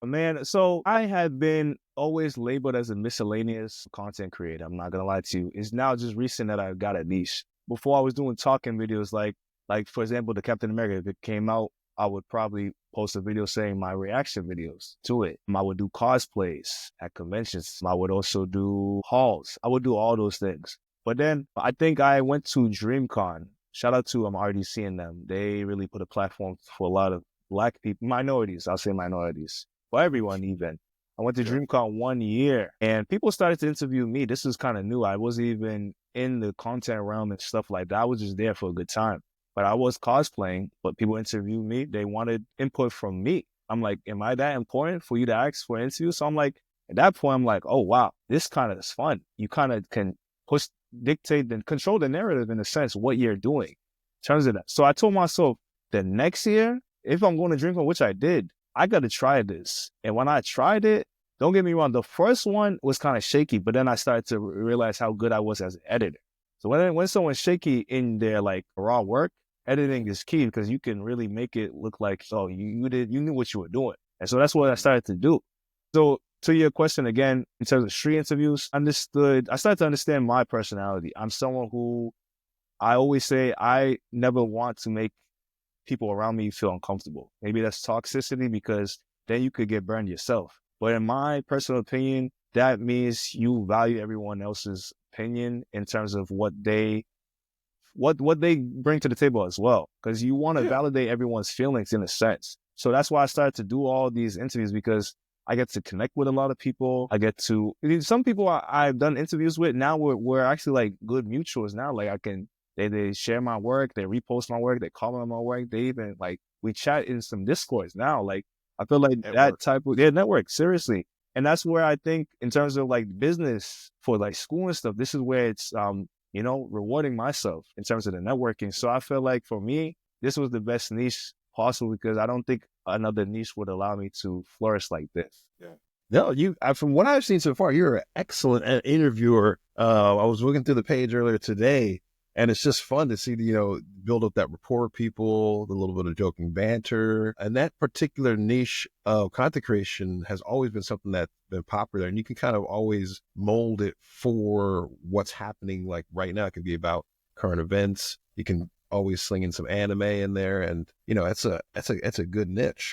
Man, so I have been always labeled as a miscellaneous content creator. I'm not gonna lie to you. It's now just recent that I got a niche. Before I was doing talking videos like for example, the Captain America, if it came out, I would probably post a video saying my reaction videos to it. I would do cosplays at conventions. I would also do hauls. I would do all those things. But then I think I went to DreamCon. Shout out to RDC and them. They really put a platform for a lot of black people, minorities. I'll say minorities for everyone even. I went to Yeah. DreamCon 1 year and people started to interview me. This was kind of new. I wasn't even in the content realm and stuff like that. I was just there for a good time. But I was cosplaying, but people interviewed me. They wanted input from me. I'm like, am I that important for you to ask for an interview? So I'm like, at that point, I'm like, oh, wow, this kind of is fun. You kind of can push, dictate, and control the narrative in a sense, what you're doing in terms of that. So I told myself the next year, if I'm going to DreamCon, which I did, I got to try this. And when I tried it, don't get me wrong, the first one was kind of shaky, but then I started to realize how good I was as an editor. So when someone's shaky in their like raw work, editing is key because you can really make it look like, oh, you knew what you were doing. And so that's what I started to do. So to your question again, in terms of street interviews, I started to understand my personality. I'm someone who I always say I never want to make people around me feel uncomfortable. Maybe that's toxicity because then you could get burned yourself. But in my personal opinion, that means you value everyone else's opinion in terms of what they bring to the table as well. Because you want to Yeah. validate everyone's feelings in a sense. So that's why I started to do all these interviews because I get to connect with a lot of people. I get to some people I've done interviews with now we're actually like good mutuals now. Like they share my work, they repost my work, they comment on my work, they even like we chat in some discords now. Like I feel like that Network. type of network, seriously. And that's where I think in terms of like business for like school and stuff, this is where it's rewarding myself in terms of the networking. So I feel like for me, this was the best niche possible because I don't think another niche would allow me to flourish like this. Yeah. No, from what I've seen so far, you're an excellent interviewer. I was looking through the page earlier today, and it's just fun to see build up that rapport with people, the little bit of joking banter, and that particular niche of content creation has always been something that's been popular, and you can kind of always mold it for what's happening. Like right now, it can be about current events. You can always sling in some anime in there, and it's a good niche.